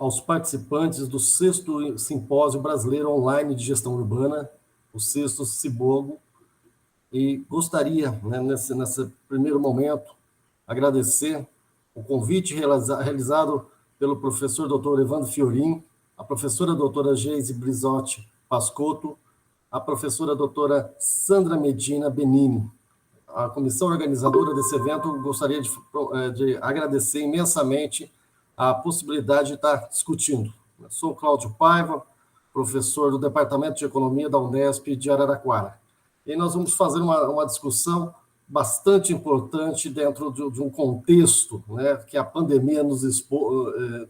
aos participantes do 6º Simpósio Brasileiro Online de Gestão Urbana, o 6º Cibogo, e gostaria, né, nesse primeiro momento, agradecer o convite realizado pelo professor Dr. Evandro Fiorin, a professora doutora Geise Brizotti Pascotto, a professora doutora Sandra Medina Benini. A comissão organizadora desse evento gostaria de agradecer imensamente a possibilidade de estar discutindo. Eu sou Cláudio Paiva, professor do Departamento de Economia da Unesp de Araraquara. E nós vamos fazer uma discussão bastante importante dentro de um contexto, né, que a pandemia nos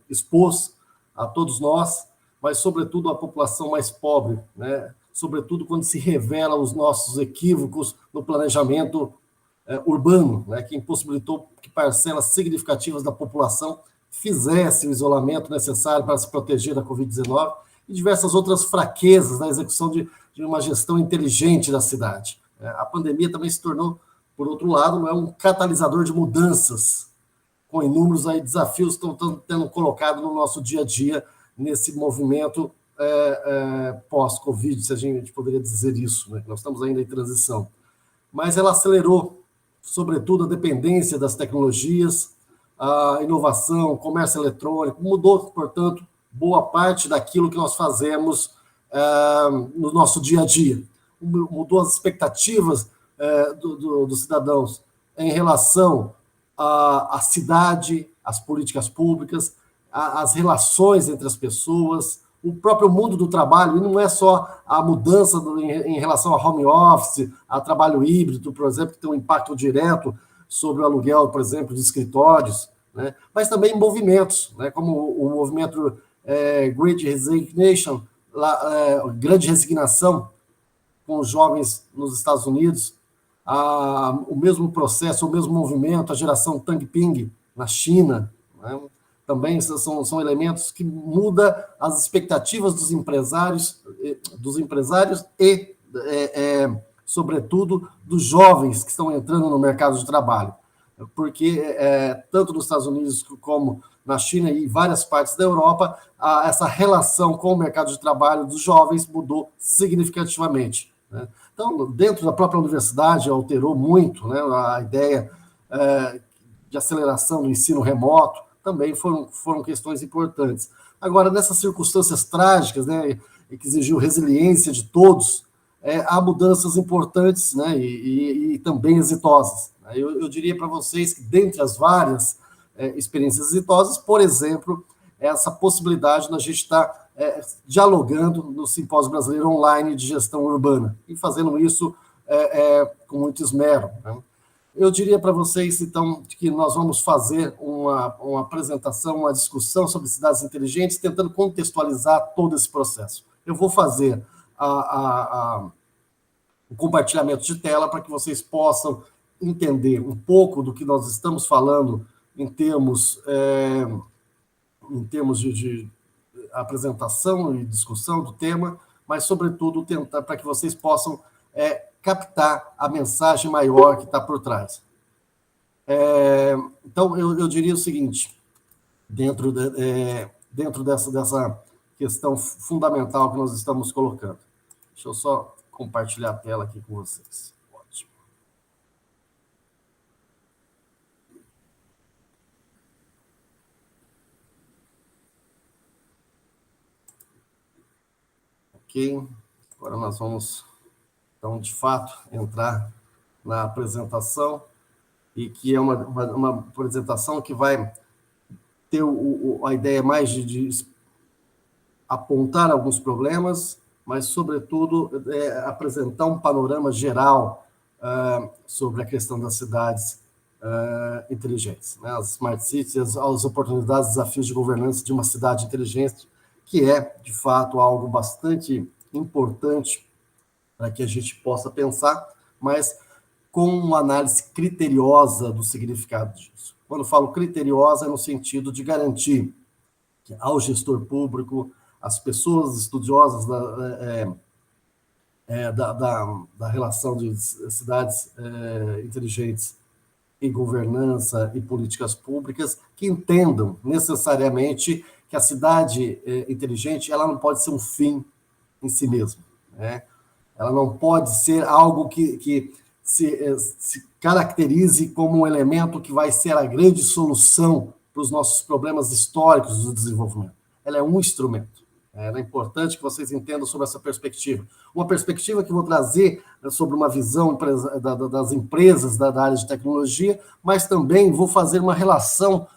expôs a todos nós, mas, sobretudo, a população mais pobre, né, sobretudo quando se revela os nossos equívocos no planejamento urbano, né, que impossibilitou que parcelas significativas da população fizesse o isolamento necessário para se proteger da Covid-19 e diversas outras fraquezas na execução de uma gestão inteligente da cidade. A pandemia também se tornou, por outro lado, um catalisador de mudanças, com inúmeros desafios que estão tendo colocado no nosso dia a dia nesse movimento pós-Covid, se a gente poderia dizer isso, né? Nós estamos ainda em transição. Mas ela acelerou, sobretudo, a dependência das tecnologias, a inovação, o comércio eletrônico, mudou, portanto, boa parte daquilo que nós fazemos no nosso dia a dia. Mudou as expectativas dos cidadãos em relação à cidade, às políticas públicas, às relações entre as pessoas, o próprio mundo do trabalho, e não é só a mudança em relação ao home office, a trabalho híbrido, por exemplo, que tem um impacto direto sobre o aluguel, por exemplo, de escritórios, né? Mas também movimentos, né? Como o movimento Great Resignation, grande resignação, com os jovens nos Estados Unidos, o mesmo processo, o mesmo movimento, a geração Tang Ping na China, né? Também são elementos que mudam as expectativas dos empresários e, sobretudo, dos jovens que estão entrando no mercado de trabalho. Porque, tanto nos Estados Unidos como na China e várias partes da Europa, essa relação com o mercado de trabalho dos jovens mudou significativamente, né? Então, dentro da própria universidade, alterou muito, né, a ideia de aceleração do ensino remoto, também foram questões importantes. Agora, nessas circunstâncias trágicas, né, que exigiu resiliência de todos, há mudanças importantes, né, e também exitosas. Eu diria para vocês que, dentre as várias experiências exitosas, por exemplo, essa possibilidade de a gente estar dialogando no Simpósio Brasileiro Online de Gestão Urbana, e fazendo isso com muito esmero, né? Eu diria para vocês, então, que nós vamos fazer uma apresentação, uma discussão sobre cidades inteligentes, tentando contextualizar todo esse processo. Eu vou fazer o compartilhamento de tela para que vocês possam entender um pouco do que nós estamos falando em termos de apresentação e discussão do tema, mas, sobretudo, tentar para que vocês possam captar a mensagem maior que está por trás. Então, eu diria o seguinte, dentro dessa questão fundamental que nós estamos colocando. Deixa eu só compartilhar a tela aqui com vocês. Ótimo. Ok, agora nós vamos, então, de fato, entrar na apresentação, e que é uma apresentação que vai ter a ideia mais de apontar alguns problemas, mas, sobretudo, apresentar um panorama geral sobre a questão das cidades inteligentes, né? As smart cities, as oportunidades, desafios de governança de uma cidade inteligente, que é, de fato, algo bastante importante para que a gente possa pensar, mas com uma análise criteriosa do significado disso. Quando eu falo criteriosa, é no sentido de garantir que ao gestor público, às pessoas estudiosas da relação de cidades inteligentes e governança e políticas públicas, que entendam necessariamente que a cidade inteligente ela não pode ser um fim em si mesma, né? Ela não pode ser algo que se caracterize como um elemento que vai ser a grande solução para os nossos problemas históricos do desenvolvimento. Ela é um instrumento. É importante que vocês entendam sobre essa perspectiva. Uma perspectiva que eu vou trazer sobre uma visão das empresas da área de tecnologia, mas também vou fazer uma relação,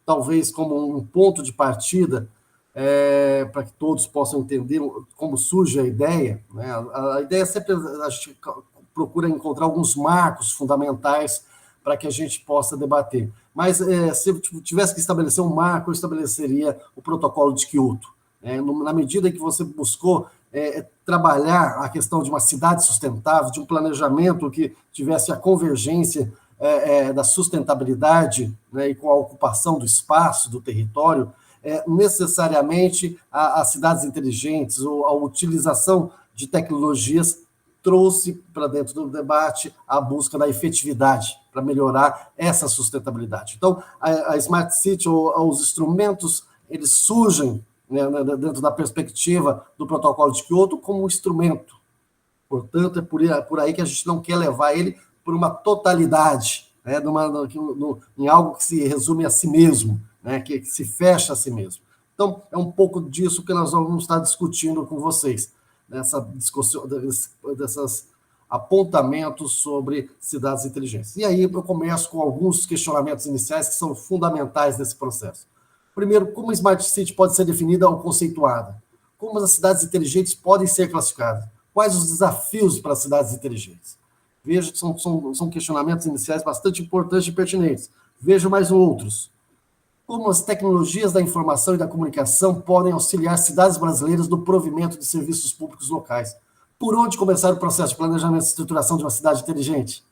talvez como um ponto de partida, para que todos possam entender como surge a ideia, né? A ideia sempre, a gente procura encontrar alguns marcos fundamentais para que a gente possa debater. Mas se eu tivesse que estabelecer um marco, eu estabeleceria o protocolo de Kyoto. Na medida que você buscou trabalhar a questão de uma cidade sustentável, de um planejamento que tivesse a convergência da sustentabilidade, né, e com a ocupação do espaço, do território, necessariamente as cidades inteligentes ou a utilização de tecnologias trouxe para dentro do debate a busca da efetividade para melhorar essa sustentabilidade. Então, a Smart City ou os instrumentos, eles surgem, né, dentro da perspectiva do protocolo de Kyoto como um instrumento. Portanto, é por aí que a gente não quer levar ele por uma totalidade, né, em algo que se resume a si mesmo, né, que se fecha a si mesmo. Então, é um pouco disso que nós vamos estar discutindo com vocês, nessa discussão, desses apontamentos sobre cidades inteligentes. E aí eu começo com alguns questionamentos iniciais que são fundamentais nesse processo. Primeiro, como a Smart City pode ser definida ou conceituada? Como as cidades inteligentes podem ser classificadas? Quais os desafios para as cidades inteligentes? Veja que são questionamentos iniciais bastante importantes e pertinentes. Veja mais outros. Como as tecnologias da informação e da comunicação podem auxiliar cidades brasileiras no provimento de serviços públicos locais? Por onde começar o processo de planejamento e estruturação de uma cidade inteligente?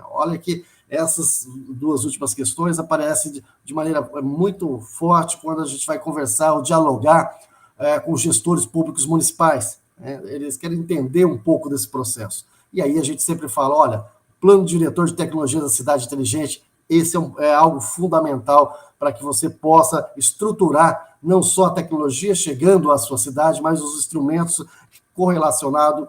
Olha que essas duas últimas questões aparecem de maneira muito forte quando a gente vai conversar ou dialogar com os gestores públicos municipais. Eles querem entender um pouco desse processo. E aí a gente sempre fala, olha, plano diretor de tecnologia da cidade inteligente, esse é algo fundamental para que você possa estruturar não só a tecnologia chegando à sua cidade, mas os instrumentos correlacionados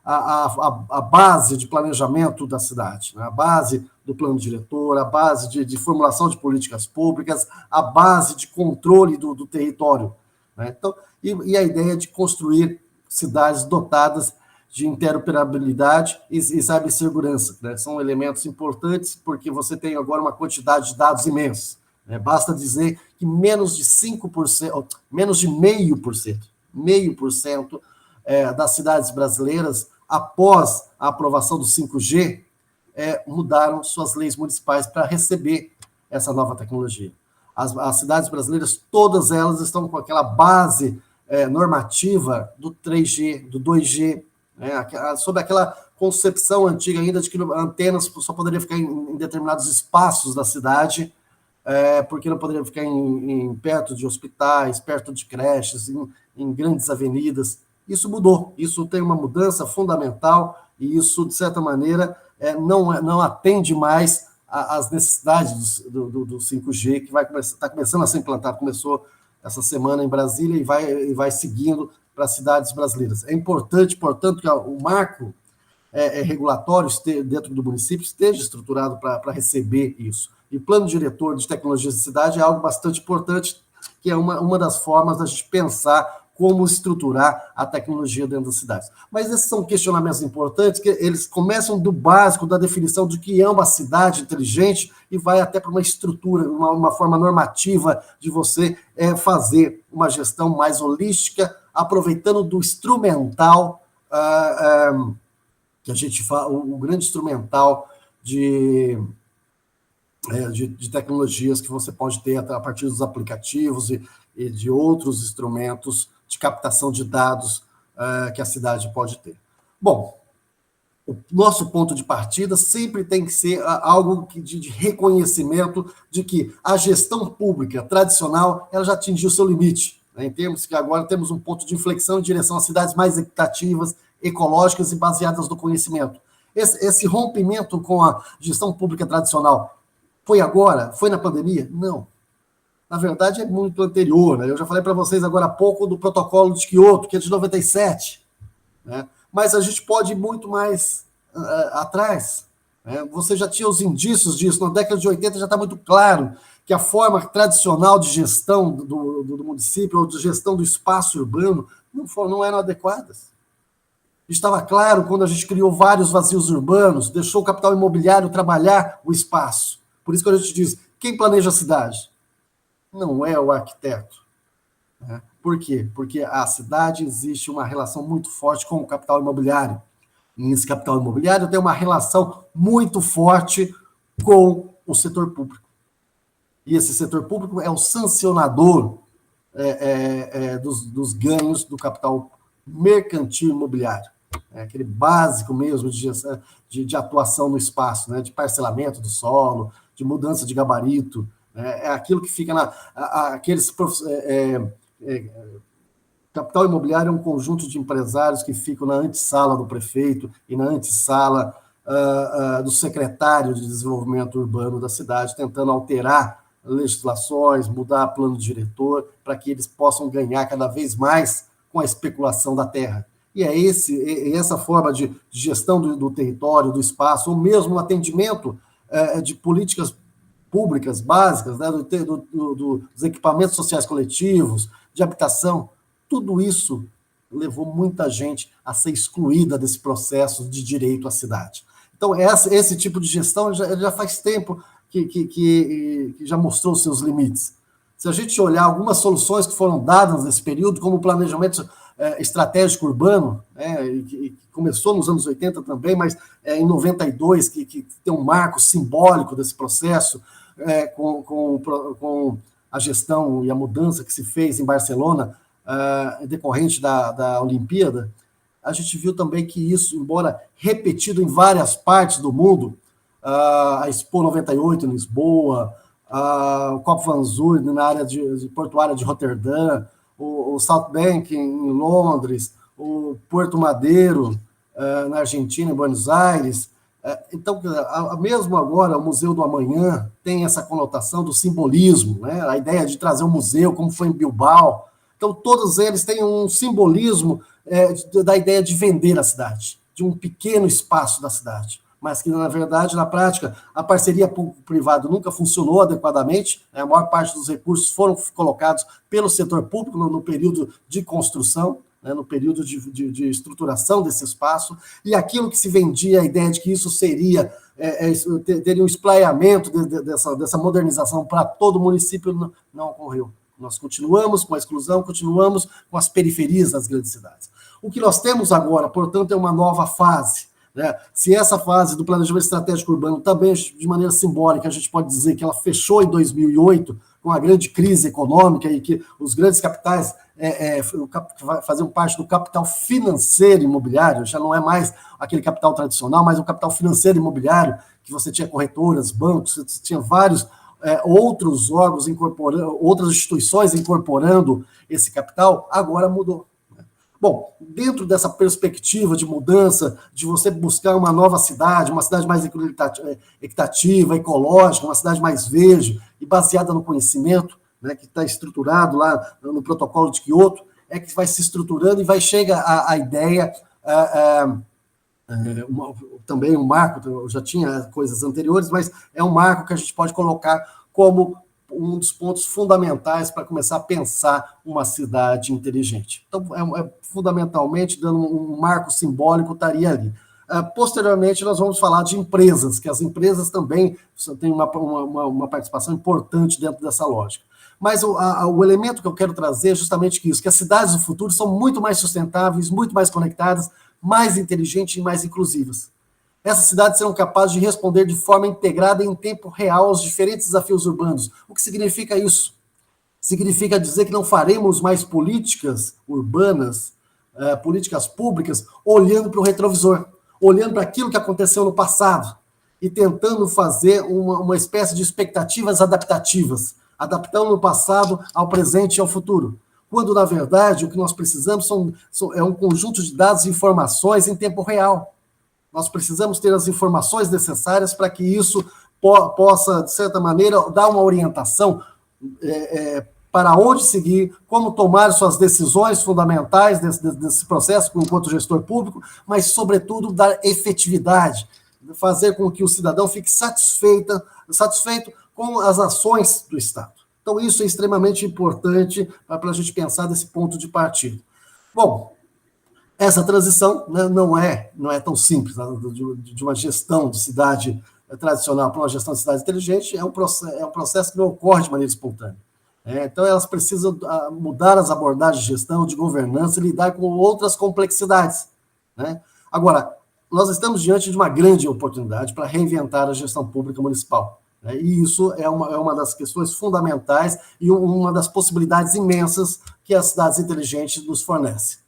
à base de planejamento da cidade, né? A base do plano diretor, a base de formulação de políticas públicas, a base de controle do território, né? Então, e a ideia de construir cidades dotadas de interoperabilidade e cibersegurança, né? São elementos importantes porque você tem agora uma quantidade de dados imensos, né? Basta dizer que menos de 5%, menos de 0,5% das cidades brasileiras, após a aprovação do 5G, mudaram suas leis municipais para receber essa nova tecnologia. As cidades brasileiras, todas elas estão com aquela base normativa do 3G, do 2G, sob aquela concepção antiga ainda de que antenas só poderiam ficar em determinados espaços da cidade, porque não poderiam ficar perto de hospitais, perto de creches, em grandes avenidas. Isso mudou, isso tem uma mudança fundamental e isso, de certa maneira, não atende mais às necessidades do 5G, que está começando a ser implantado, começou essa semana em Brasília e vai seguindo para as cidades brasileiras. É importante, portanto, que o marco regulatório dentro do município esteja estruturado para receber isso. E o plano diretor de tecnologias de cidade é algo bastante importante, que é uma das formas da gente pensar como estruturar a tecnologia dentro das cidades. Mas esses são questionamentos importantes, que eles começam do básico, da definição do que é uma cidade inteligente e vai até para uma estrutura, uma forma normativa de você fazer uma gestão mais holística, aproveitando do instrumental, que a gente fala, o grande instrumental de tecnologias que você pode ter a partir dos aplicativos e de outros instrumentos de captação de dados que a cidade pode ter. Bom, o nosso ponto de partida sempre tem que ser algo de reconhecimento de que a gestão pública tradicional ela já atingiu seu limite, né? Em termos que agora temos um ponto de inflexão em direção a cidades mais equitativas, ecológicas e baseadas no conhecimento. Esse rompimento com a gestão pública tradicional foi agora? Foi na pandemia? Não. na verdade, é muito anterior, né? Eu já falei para vocês agora há pouco do protocolo de Kyoto, que é de 97, né? Mas a gente pode ir muito mais atrás, né? Você já tinha os indícios disso, na década de 80 já está muito claro que a forma tradicional de gestão do município, ou de gestão do espaço urbano, não eram adequadas. Estava claro quando a gente criou vários vazios urbanos, deixou o capital imobiliário trabalhar o espaço. Por isso que a gente diz, quem planeja a cidade? Não é o arquiteto. Né? Por quê? Porque a cidade existe uma relação muito forte com o capital imobiliário. E esse capital imobiliário tem uma relação muito forte com o setor público. E esse setor público é o sancionador dos ganhos do capital mercantil imobiliário. Aquele básico mesmo de atuação no espaço, né? De parcelamento do solo, de mudança de gabarito. É aquilo que fica capital imobiliário é um conjunto de empresários que ficam na antessala do prefeito e na antessala do secretário de desenvolvimento urbano da cidade, tentando alterar legislações, mudar plano diretor, para que eles possam ganhar cada vez mais com a especulação da terra. E é essa forma de gestão do território, do espaço, ou mesmo o atendimento de políticas públicas básicas, né, dos equipamentos sociais coletivos, de habitação, tudo isso levou muita gente a ser excluída desse processo de direito à cidade. Então, esse tipo de gestão já faz tempo que já mostrou seus limites. Se a gente olhar algumas soluções que foram dadas nesse período, como o planejamento estratégico urbano, que começou nos anos 80 também, mas em 92, que tem um marco simbólico desse processo, com a gestão e a mudança que se fez em Barcelona, decorrente da Olimpíada, a gente viu também que isso, embora repetido em várias partes do mundo, a Expo 98 em Lisboa, o Cop Van Zur na área de portuária de Roterdã, o South Bank em Londres, o Porto Madeiro na Argentina, em Buenos Aires. Então, mesmo agora, o Museu do Amanhã tem essa conotação do simbolismo, né? A ideia de trazer um museu, como foi em Bilbao. Então, todos eles têm um simbolismo da ideia de vender a cidade, de um pequeno espaço da cidade, mas que, na verdade, na prática, a parceria público-privado nunca funcionou adequadamente, né? A maior parte dos recursos foram colocados pelo setor público no período de construção, né? No período de estruturação desse espaço, e aquilo que se vendia, a ideia de que isso teria um esplaiamento dessa modernização para todo o município, não ocorreu. Nós continuamos com a exclusão, continuamos com as periferias das grandes cidades. O que nós temos agora, portanto, é uma nova fase, né? Se essa fase do planejamento estratégico urbano também, de maneira simbólica, a gente pode dizer que ela fechou em 2008, com a grande crise econômica, e que os grandes capitais faziam parte do capital financeiro imobiliário, já não é mais aquele capital tradicional, mas o capital financeiro imobiliário, que você tinha corretoras, bancos, você tinha vários outros órgãos incorporando, outras instituições incorporando esse capital, agora mudou. Bom, dentro dessa perspectiva de mudança, de você buscar uma nova cidade, uma cidade mais equitativa, ecológica, uma cidade mais verde e baseada no conhecimento, né, que está estruturado lá no protocolo de Kyoto, é que vai se estruturando e vai chegar a ideia, também um marco, eu já tinha coisas anteriores, mas é um marco que a gente pode colocar como um dos pontos fundamentais para começar a pensar uma cidade inteligente. Então, fundamentalmente, dando um marco simbólico, estaria ali. Posteriormente, nós vamos falar de empresas, que as empresas também têm uma participação importante dentro dessa lógica. Mas o elemento que eu quero trazer é justamente isso, que as cidades do futuro são muito mais sustentáveis, muito mais conectadas, mais inteligentes e mais inclusivas. Essas cidades serão capazes de responder de forma integrada em tempo real aos diferentes desafios urbanos. O que significa isso? Significa dizer que não faremos mais políticas urbanas, políticas públicas, olhando para o retrovisor, olhando para aquilo que aconteceu no passado e tentando fazer uma espécie de expectativas adaptativas, adaptando o passado ao presente e ao futuro. Quando, na verdade, o que nós precisamos é um conjunto de dados e informações em tempo real. Nós precisamos ter as informações necessárias para que isso possa, de certa maneira, dar uma orientação para onde seguir, como tomar suas decisões fundamentais desse processo enquanto gestor público, mas, sobretudo, dar efetividade, fazer com que o cidadão fique satisfeito com as ações do Estado. Então, isso é extremamente importante para a gente pensar desse ponto de partida. Bom, essa transição, né, não é tão simples, né, de uma gestão de cidade tradicional para uma gestão de cidade inteligente, é um processo que não ocorre de maneira espontânea. Então, elas precisam mudar as abordagens de gestão, de governança e lidar com outras complexidades. Né? Agora, nós estamos diante de uma grande oportunidade para reinventar a gestão pública municipal. Né? E isso é uma das questões fundamentais e uma das possibilidades imensas que as cidades inteligentes nos fornecem.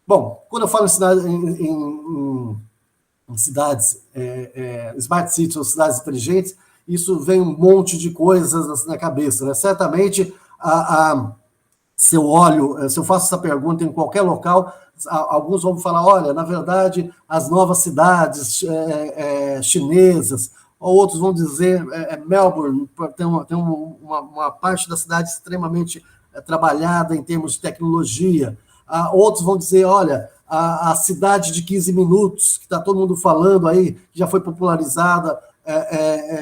Bom, quando eu falo em cidades, smart cities ou cidades inteligentes, isso vem um monte de coisas na cabeça. Né? Certamente, se eu faço essa pergunta em qualquer local, alguns vão falar, olha, na verdade, as novas cidades chinesas, ou outros vão dizer, Melbourne, tem uma parte da cidade extremamente trabalhada em termos de tecnologia. Outros vão dizer, olha, a cidade de 15 minutos, que está todo mundo falando aí, já foi popularizada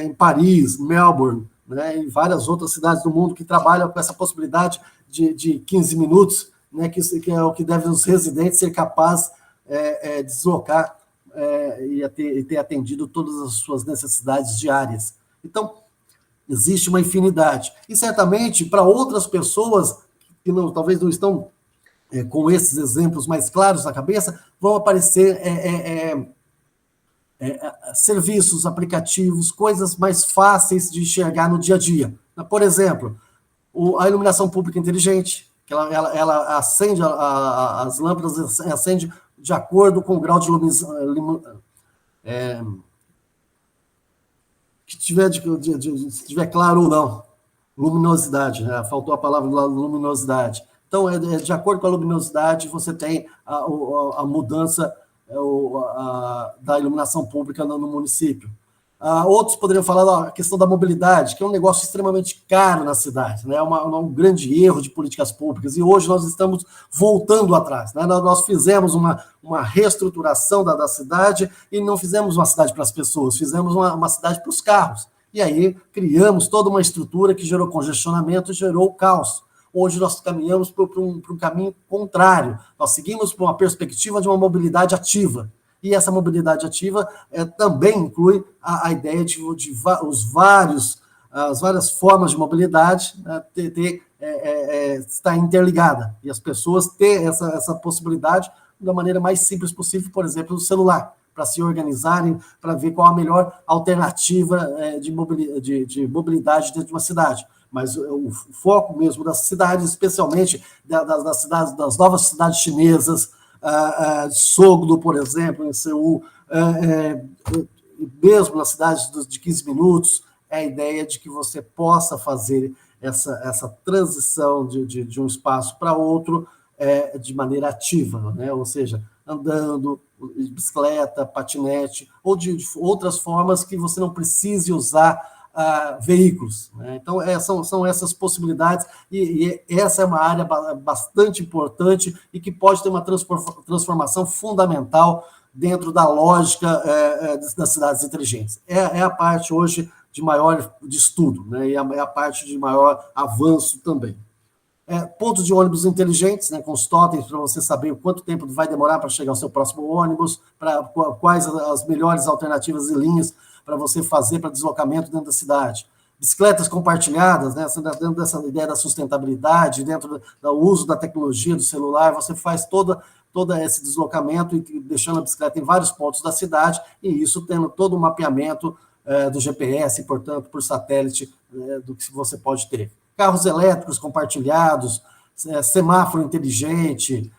em Paris, Melbourne, né, e várias outras cidades do mundo que trabalham com essa possibilidade de 15 minutos, né, que é o que devem os residentes ser capazes de deslocar e ter atendido todas as suas necessidades diárias. Então, existe uma infinidade. E, certamente, para outras pessoas que talvez não estão com esses exemplos mais claros na cabeça, vão aparecer serviços, aplicativos, coisas mais fáceis de enxergar no dia a dia. Por exemplo, a iluminação pública inteligente, que ela acende, as lâmpadas acendem de acordo com o grau de luminosidade. Que se tiver claro ou não. Luminosidade, né? Faltou a palavra luminosidade. Então, de acordo com a luminosidade, você tem a mudança da iluminação pública no município. Outros poderiam falar a questão da mobilidade, que é um negócio extremamente caro na cidade, né? Um grande erro de políticas públicas, e hoje nós estamos voltando atrás. Né? Nós fizemos uma reestruturação da cidade e não fizemos uma cidade para as pessoas, fizemos uma cidade para os carros. E aí criamos toda uma estrutura que gerou congestionamento e gerou caos. Hoje nós caminhamos para um caminho contrário. Nós seguimos para uma perspectiva de uma mobilidade ativa. E essa mobilidade ativa também inclui a ideia de as várias formas de mobilidade estar interligada. E as pessoas ter essa possibilidade da maneira mais simples possível, por exemplo, no celular, para se organizarem, para ver qual a melhor alternativa de mobilidade dentro de uma cidade. Mas o foco mesmo das cidades, especialmente das novas cidades chinesas, Sogdo, por exemplo, em Seul, mesmo nas cidades de 15 minutos, é a ideia de que você possa fazer essa transição de um espaço para outro de maneira ativa, né? Ou seja, andando, bicicleta, patinete, ou de outras formas que você não precise usar veículos. Né? Então, são essas possibilidades, e essa é uma área bastante importante e que pode ter uma transformação fundamental dentro da lógica das cidades inteligentes. É a parte hoje de maior de estudo, né? E é a parte de maior avanço também. Pontos de ônibus inteligentes, né, com os totens, para você saber o quanto tempo vai demorar para chegar ao seu próximo ônibus, quais as melhores alternativas e linhas para você fazer para deslocamento dentro da cidade. Bicicletas compartilhadas, né, dentro dessa ideia da sustentabilidade, dentro do uso da tecnologia do celular, você faz todo esse deslocamento e deixando a bicicleta em vários pontos da cidade, e isso tendo todo o mapeamento do GPS, portanto, por satélite, do que você pode ter. Carros elétricos compartilhados, semáforo inteligente,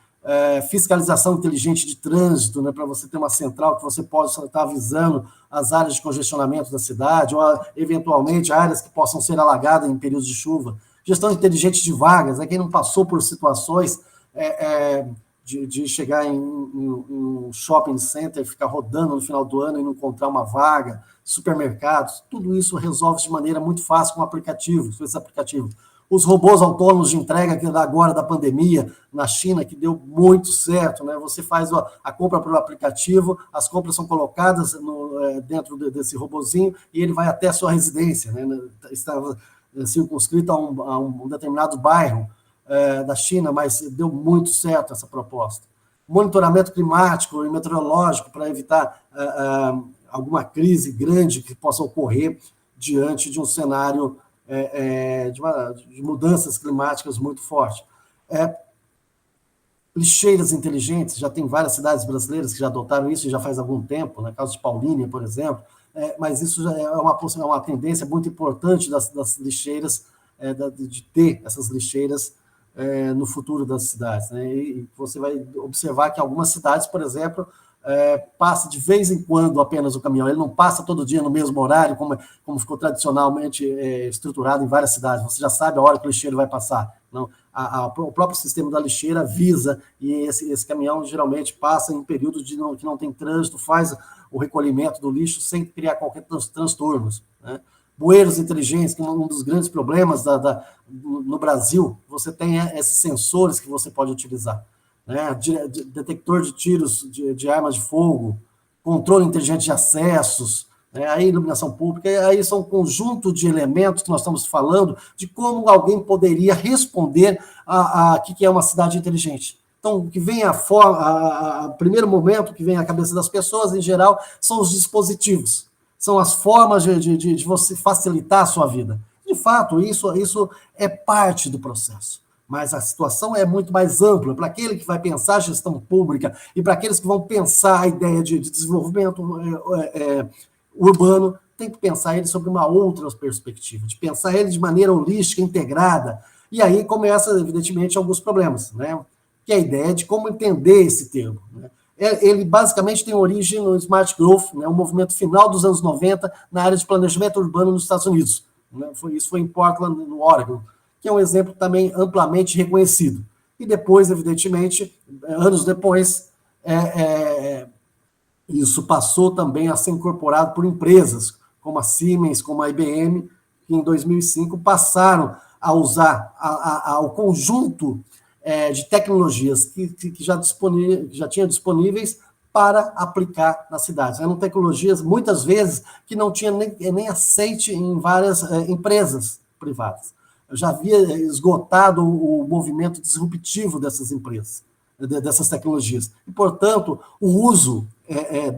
fiscalização inteligente de trânsito, né, para você ter uma central que você possa estar avisando as áreas de congestionamento da cidade, ou eventualmente áreas que possam ser alagadas em períodos de chuva. Gestão inteligente de vagas, né, quem não passou por situações de chegar em um shopping center, ficar rodando no final do ano e não encontrar uma vaga, supermercados, tudo isso resolve de maneira muito fácil com esse aplicativo. os robôs autônomos de entrega que agora da pandemia na China, que deu muito certo, né? Você faz a compra pelo aplicativo, as compras são colocadas dentro desse robozinho e ele vai até a sua residência, né? Estava circunscrito a um determinado bairro da China, mas deu muito certo essa proposta. Monitoramento climático e meteorológico para evitar alguma crise grande que possa ocorrer diante de um cenário de mudanças climáticas muito forte. Lixeiras inteligentes, já tem várias cidades brasileiras que já adotaram isso já faz algum tempo, no caso de Paulínia, por exemplo, mas isso já é uma tendência muito importante das lixeiras, de ter essas lixeiras no futuro das cidades, né? E você vai observar que algumas cidades, por exemplo, passa de vez em quando apenas o caminhão, ele não passa todo dia no mesmo horário, como ficou tradicionalmente estruturado em várias cidades, você já sabe a hora que o lixeiro vai passar. Não, o próprio sistema da lixeira avisa, e esse caminhão geralmente passa em períodos que não tem trânsito, faz o recolhimento do lixo sem criar qualquer transtornos, né? Bueiros inteligentes, que é um dos grandes problemas no Brasil, você tem esses sensores que você pode utilizar, né? Detector de tiros de armas de fogo, controle inteligente de acessos, né? A iluminação pública, aí são um conjunto de elementos que nós estamos falando de como alguém poderia responder a que é uma cidade inteligente. Então, o que vem primeiro momento que vem à cabeça das pessoas, em geral, são os dispositivos, são as formas de você facilitar a sua vida. De fato, isso é parte do processo. Mas a situação é muito mais ampla. Para aquele que vai pensar a gestão pública e para aqueles que vão pensar a ideia de desenvolvimento urbano, tem que pensar ele sobre uma outra perspectiva, de pensar ele de maneira holística, integrada. E aí começa, evidentemente, alguns problemas, né? Que é a ideia de como entender esse termo, né? Ele basicamente tem origem no Smart Growth, né, um movimento final dos anos 90 na área de planejamento urbano nos Estados Unidos. Né? Isso foi em Portland, no Oregon, que é um exemplo também amplamente reconhecido. E depois, evidentemente, anos depois, isso passou também a ser incorporado por empresas como a Siemens, como a IBM, que em 2005 passaram a usar o conjunto de tecnologias que já tinham disponíveis para aplicar nas cidades. Eram tecnologias, muitas vezes, que não tinham nem aceite em várias empresas privadas. Eu já havia esgotado o movimento disruptivo dessas empresas, dessas tecnologias. E, portanto, o uso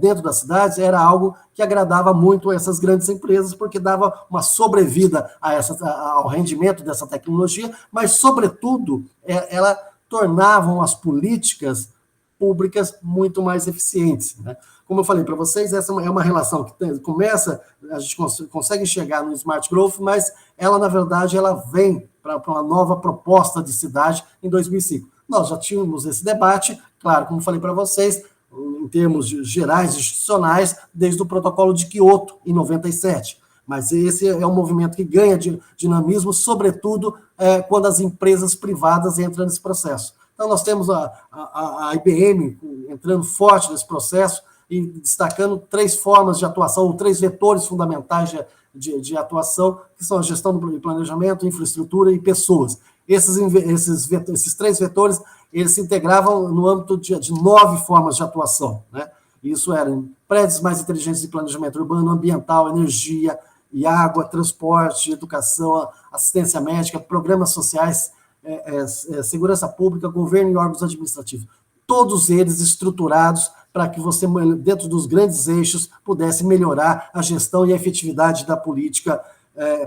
dentro das cidades era algo que agradava muito a essas grandes empresas, porque dava uma sobrevida ao rendimento dessa tecnologia, mas, sobretudo, ela tornavam as políticas públicas muito mais eficientes, né? Como eu falei para vocês, essa é uma relação que a gente consegue enxergar no Smart Growth, mas ela, na verdade, ela vem para uma nova proposta de cidade em 2005. Nós já tínhamos esse debate, claro, como falei para vocês, em termos gerais, institucionais, desde o protocolo de Quioto, em 97. Mas esse é um movimento que ganha dinamismo, sobretudo quando as empresas privadas entram nesse processo. Então, nós temos a IBM entrando forte nesse processo e destacando 3 formas de atuação, ou 3 vetores fundamentais de atuação, que são a gestão do planejamento, infraestrutura e pessoas. Esses 3 vetores, eles se integravam no âmbito de 9 formas de atuação, né? Isso eram prédios mais inteligentes de planejamento urbano, ambiental, energia e água, transporte, educação, assistência médica, programas sociais, segurança pública, governo e órgãos administrativos. Todos eles estruturados para que você, dentro dos grandes eixos, pudesse melhorar a gestão e a efetividade da política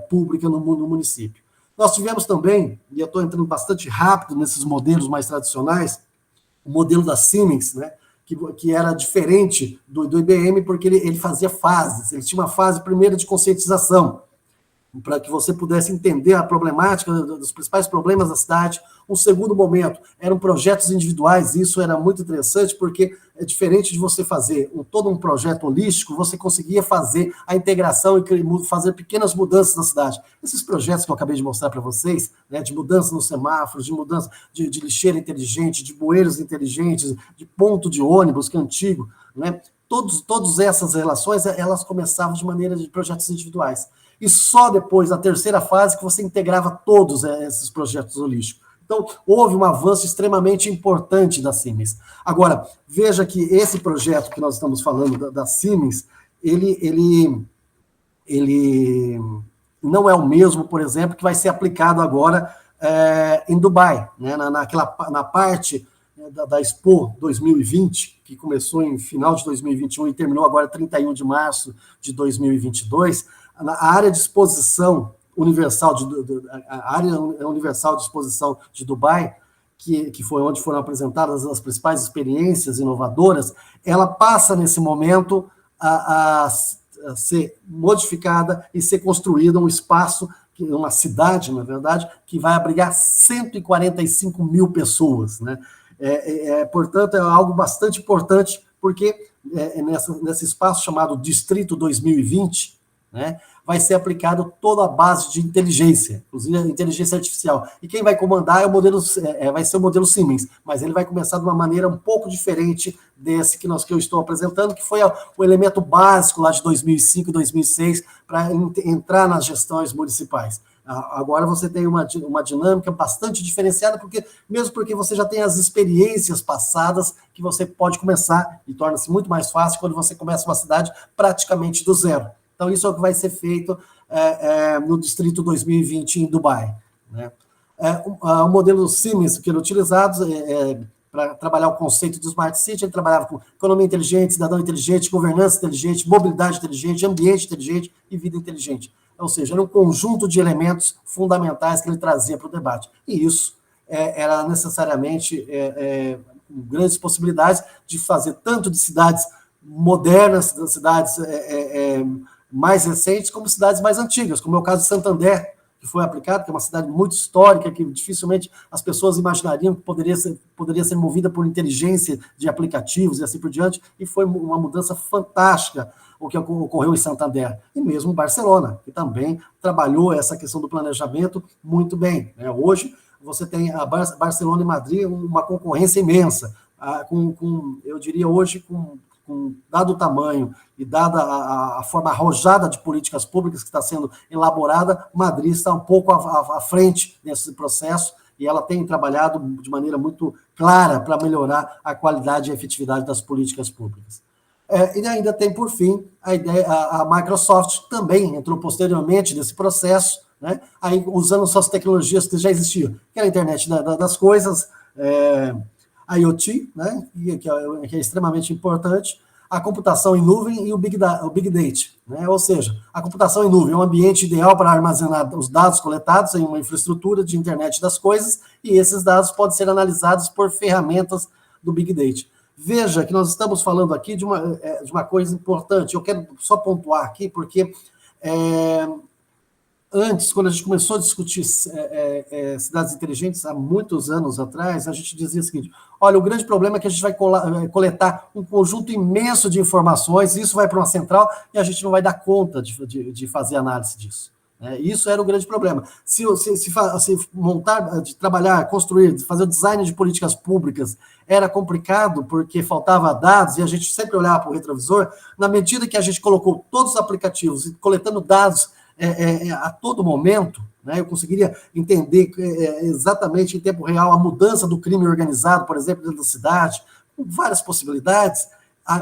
pública no município. Nós tivemos também, e eu estou entrando bastante rápido nesses modelos mais tradicionais, o modelo da Siemens, né, que era diferente do IBM, porque ele fazia fases. Ele tinha uma fase primeira de conscientização, para que você pudesse entender a problemática dos principais problemas da cidade. Um segundo momento eram projetos individuais, e isso era muito interessante, porque é diferente de você fazer todo um projeto holístico, você conseguia fazer a integração e fazer pequenas mudanças na cidade. Esses projetos que eu acabei de mostrar para vocês, né, de mudança nos semáforos, de mudança de lixeira inteligente, de bueiros inteligentes, de ponto de ônibus, que é antigo, né, todas essas relações, elas começavam de maneira de projetos individuais. e só depois, na terceira fase, que você integrava todos esses projetos holísticos. Então, houve um avanço extremamente importante da Siemens. Agora, veja que esse projeto que nós estamos falando da Siemens, ele não é o mesmo, por exemplo, que vai ser aplicado agora em Dubai, né, na parte da Expo 2020, que começou em final de 2021 e terminou agora 31 de março de 2022, a área de exposição universal a área universal de exposição de Dubai, que foi onde foram apresentadas as principais experiências inovadoras, ela passa nesse momento a ser modificada e ser construída um espaço, uma cidade, na verdade, que vai abrigar 145 mil pessoas, né? Portanto, é algo bastante importante, porque nesse espaço chamado Distrito 2020, né, vai ser aplicado toda a base de inteligência, inclusive a inteligência artificial. E quem vai comandar vai ser o modelo Siemens, mas ele vai começar de uma maneira um pouco diferente desse que eu estou apresentando, que foi o elemento básico lá de 2005 e 2006 para entrar nas gestões municipais. Agora você tem uma dinâmica bastante diferenciada, mesmo porque você já tem as experiências passadas que você pode começar, e torna-se muito mais fácil quando você começa uma cidade praticamente do zero. Então, isso é o que vai ser feito no Distrito 2020 em Dubai, né? O modelo Siemens que era utilizado para trabalhar o conceito de Smart City, ele trabalhava com economia inteligente, cidadão inteligente, governança inteligente, mobilidade inteligente, ambiente inteligente e vida inteligente. Ou seja, era um conjunto de elementos fundamentais que ele trazia para o debate. E isso era necessariamente grandes possibilidades de fazer tanto de cidades modernas, das cidades mais recentes, como cidades mais antigas, como é o caso de Santander, que foi aplicado, que é uma cidade muito histórica, que dificilmente as pessoas imaginariam que poderia ser movida por inteligência de aplicativos e assim por diante, e foi uma mudança fantástica o que ocorreu em Santander. E mesmo Barcelona, que também trabalhou essa questão do planejamento muito bem, né? Hoje, você tem a Barcelona e Madrid uma concorrência imensa, eu diria hoje, dado o tamanho e dada a forma arrojada de políticas públicas que está sendo elaborada, Madrid está um pouco à frente nesse processo e ela tem trabalhado de maneira muito clara para melhorar a qualidade e a efetividade das políticas públicas. E ainda tem, por fim, a Microsoft também entrou posteriormente nesse processo, né, aí usando suas tecnologias que já existiam, que era a internet das coisas, IoT, né, que é extremamente importante, a computação em nuvem e o Big Data, né, ou seja, a computação em nuvem é um ambiente ideal para armazenar os dados coletados em uma infraestrutura de internet das coisas, e esses dados podem ser analisados por ferramentas do Big Data. Veja que nós estamos falando aqui de uma coisa importante, eu quero só pontuar aqui, porque antes, quando a gente começou a discutir cidades inteligentes, há muitos anos atrás, a gente dizia o seguinte: olha, o grande problema é que a gente vai coletar um conjunto imenso de informações, isso vai para uma central e a gente não vai dar conta de fazer análise disso. Isso era o grande problema. Se montar, de trabalhar, construir, fazer o design de políticas públicas era complicado porque faltava dados e a gente sempre olhava para o retrovisor, na medida que a gente colocou todos os aplicativos coletando dados a todo momento, né, eu conseguiria entender exatamente em tempo real a mudança do crime organizado, por exemplo, dentro da cidade, com várias possibilidades.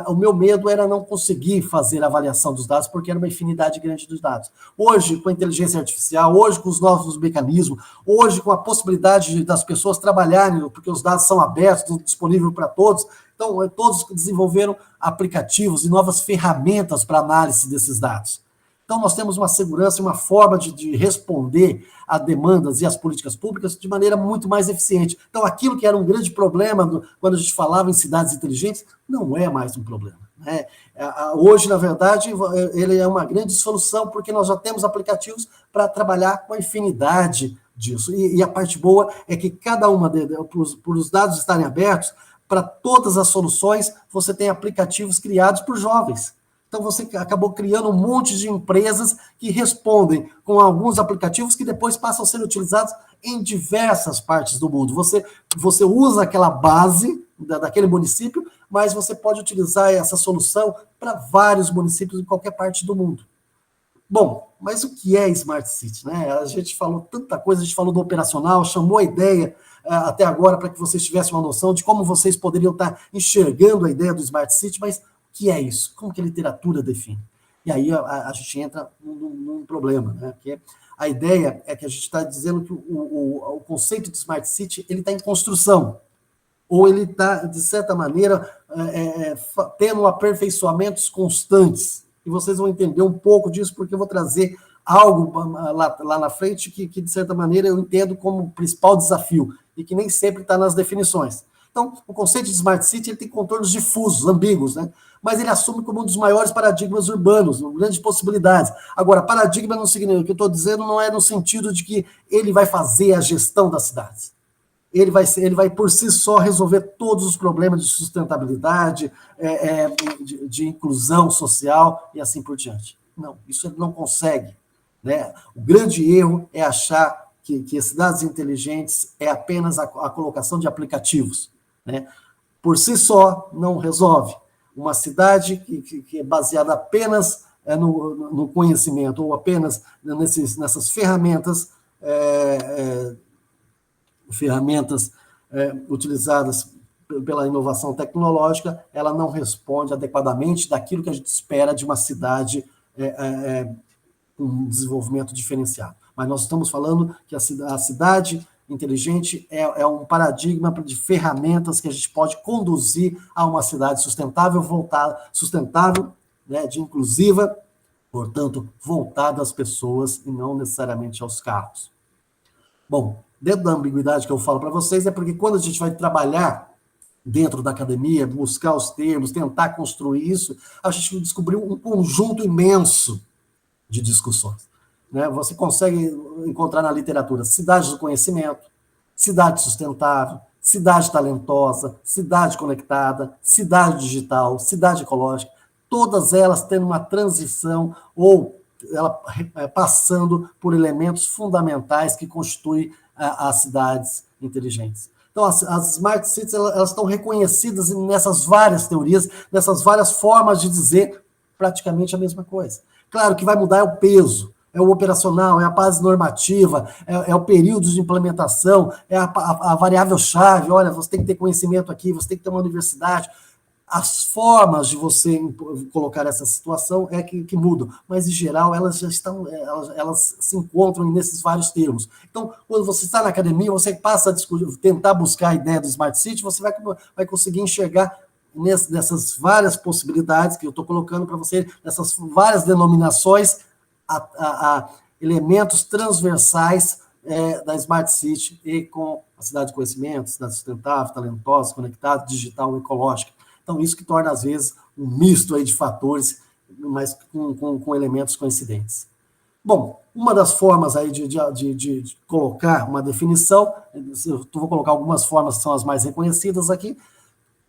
O meu medo era não conseguir fazer a avaliação dos dados, porque era uma infinidade grande dos dados. Hoje, com a inteligência artificial, hoje com os novos mecanismos, hoje com a possibilidade das pessoas trabalharem, porque os dados são abertos, disponíveis para todos, então todos desenvolveram aplicativos e novas ferramentas para análise desses dados. Então, nós temos uma segurança e uma forma de responder a demandas e às políticas públicas de maneira muito mais eficiente. Então, aquilo que era um grande problema quando a gente falava em cidades inteligentes, não é mais um problema, né? Hoje, na verdade, ele é uma grande solução, porque nós já temos aplicativos para trabalhar com a infinidade disso. E a parte boa é que cada uma por os dados estarem abertos, para todas as soluções, você tem aplicativos criados por jovens. Então, você acabou criando um monte de empresas que respondem com alguns aplicativos que depois passam a ser utilizados em diversas partes do mundo. Você usa aquela base daquele município, mas você pode utilizar essa solução para vários municípios em qualquer parte do mundo. Bom, mas o que é Smart City, né? A gente falou tanta coisa, a gente falou do operacional, chamou a ideia até agora para que vocês tivessem uma noção de como vocês poderiam estar enxergando a ideia do Smart City, mas o que é isso? Como que a literatura define? E aí a gente entra num problema, né? Que a ideia é que a gente está dizendo que o conceito de Smart City ele está em construção, ou ele está, de certa maneira, tendo aperfeiçoamentos constantes. E vocês vão entender um pouco disso, porque eu vou trazer algo lá na frente que, de certa maneira, eu entendo como principal desafio, e que nem sempre está nas definições. Então, o conceito de Smart City ele tem contornos difusos, ambíguos, né? Mas ele assume como um dos maiores paradigmas urbanos, grandes possibilidades. Agora, paradigma não significa, o que eu estou dizendo não é no sentido de que ele vai fazer a gestão das cidades. Ele vai por si só resolver todos os problemas de sustentabilidade, de inclusão social e assim por diante. Não, isso ele não consegue, né? O grande erro é achar que as cidades inteligentes é apenas a colocação de aplicativos, né? Por si só, não resolve. Uma cidade que é baseada apenas no conhecimento ou apenas nessas ferramentas utilizadas pela inovação tecnológica, ela não responde adequadamente daquilo que a gente espera de uma cidade com um desenvolvimento diferenciado. Mas nós estamos falando que a cidade inteligente é um paradigma de ferramentas que a gente pode conduzir a uma cidade sustentável, né, de inclusiva, portanto, voltada às pessoas e não necessariamente aos carros. Bom, dentro da ambiguidade que eu falo para vocês, é porque quando a gente vai trabalhar dentro da academia, buscar os termos, tentar construir isso, a gente descobriu um conjunto imenso de discussões, né? Você consegue encontrar na literatura cidade do conhecimento, cidade sustentável, cidade talentosa, cidade conectada, cidade digital, cidade ecológica, todas elas tendo uma transição ou ela passando por elementos fundamentais que constituem as cidades inteligentes. Então, as Smart Cities elas estão reconhecidas nessas várias teorias, nessas várias formas de dizer praticamente a mesma coisa. Claro que vai mudar é o peso, é o operacional, é a base normativa, é o período de implementação, é a variável-chave. Olha, você tem que ter conhecimento aqui, você tem que ter uma universidade. As formas de você colocar essa situação é que mudam, mas, em geral, elas já estão, elas se encontram nesses vários termos. Então, quando você está na academia, você passa a tentar buscar a ideia do Smart City, você vai conseguir enxergar nessas várias possibilidades que eu estou colocando para você, nessas várias denominações, elementos transversais da Smart City e com a cidade de conhecimento, cidade sustentável, talentosa, conectada, digital, ecológica. Então, isso que torna, às vezes, um misto aí de fatores, mas com elementos coincidentes. Bom, uma das formas aí de colocar uma definição, eu vou colocar algumas formas que são as mais reconhecidas aqui.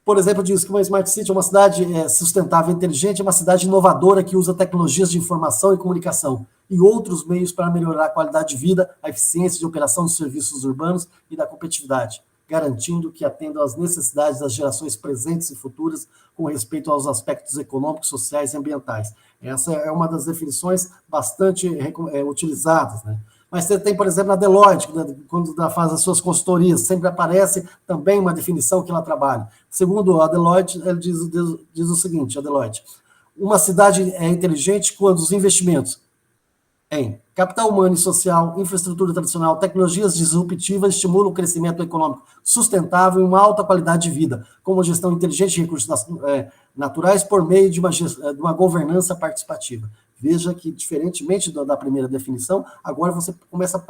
Por exemplo, diz que uma Smart City é uma cidade sustentável e inteligente, é uma cidade inovadora que usa tecnologias de informação e comunicação e outros meios para melhorar a qualidade de vida, a eficiência de operação dos serviços urbanos e da competitividade, garantindo que atendam às necessidades das gerações presentes e futuras com respeito aos aspectos econômicos, sociais e ambientais. Essa é uma das definições bastante utilizadas, né? Mas você tem, por exemplo, a Deloitte, quando ela faz as suas consultorias, sempre aparece também uma definição que ela trabalha. Segundo a Deloitte, ela diz o seguinte, a Deloitte, uma cidade é inteligente quando os investimentos em capital humano e social, infraestrutura tradicional, tecnologias disruptivas estimulam o crescimento econômico sustentável e uma alta qualidade de vida, como a gestão inteligente de recursos naturais por meio de uma governança participativa. Veja que, diferentemente da primeira definição, agora você começa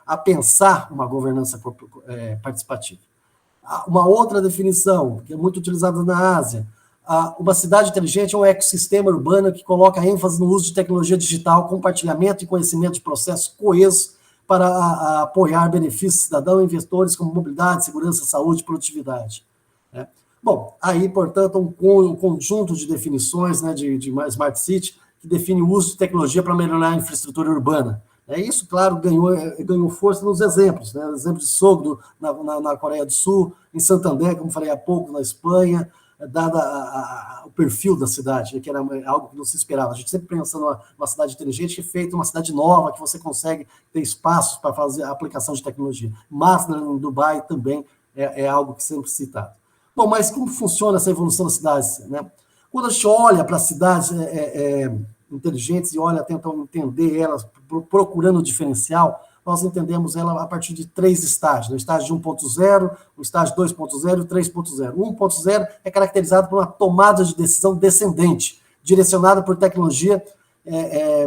a pensar uma governança participativa. Uma outra definição, que é muito utilizada na Ásia, uma cidade inteligente é um ecossistema urbano que coloca ênfase no uso de tecnologia digital, compartilhamento e conhecimento de processos coesos para apoiar benefícios cidadãos e investidores como mobilidade, segurança, saúde e produtividade. Né? Bom, aí, portanto, um conjunto de definições, né, de Smart City que define o uso de tecnologia para melhorar a infraestrutura urbana. Isso, claro, ganhou força nos exemplos, né? Exemplo de Sogdo na Coreia do Sul, em Santander, como falei há pouco, na Espanha, dada o perfil da cidade, que era algo que não se esperava. A gente sempre pensa numa cidade inteligente, que é feita uma cidade nova, que você consegue ter espaços para fazer a aplicação de tecnologia. Mas em Dubai também é algo que sempre citado. Bom, mas como funciona essa evolução das cidades, né? Quando a gente olha para as cidades inteligentes e tentam entender elas, procurando o diferencial, nós entendemos ela a partir de 3 estágios. O estágio de 1.0, o estágio 2.0 e o 3.0. O 1.0 é caracterizado por uma tomada de decisão descendente, direcionada por tecnologia,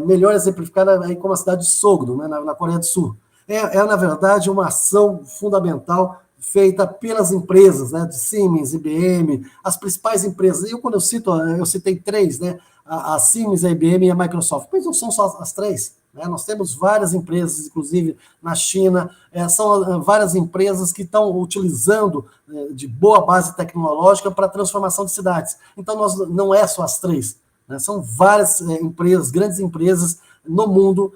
melhor exemplificada aí como a cidade de Sogdo, né, na Coreia do Sul. Na verdade, uma ação fundamental feita pelas empresas, né, de Siemens, IBM, as principais empresas. Quando eu citei 3, né, a Siemens, a IBM e a Microsoft, mas não são só as 3. Né? Nós temos várias empresas, inclusive na China, são várias empresas que estão utilizando de boa base tecnológica para a transformação de cidades. Então, não é só as 3, né? São várias empresas, grandes empresas no mundo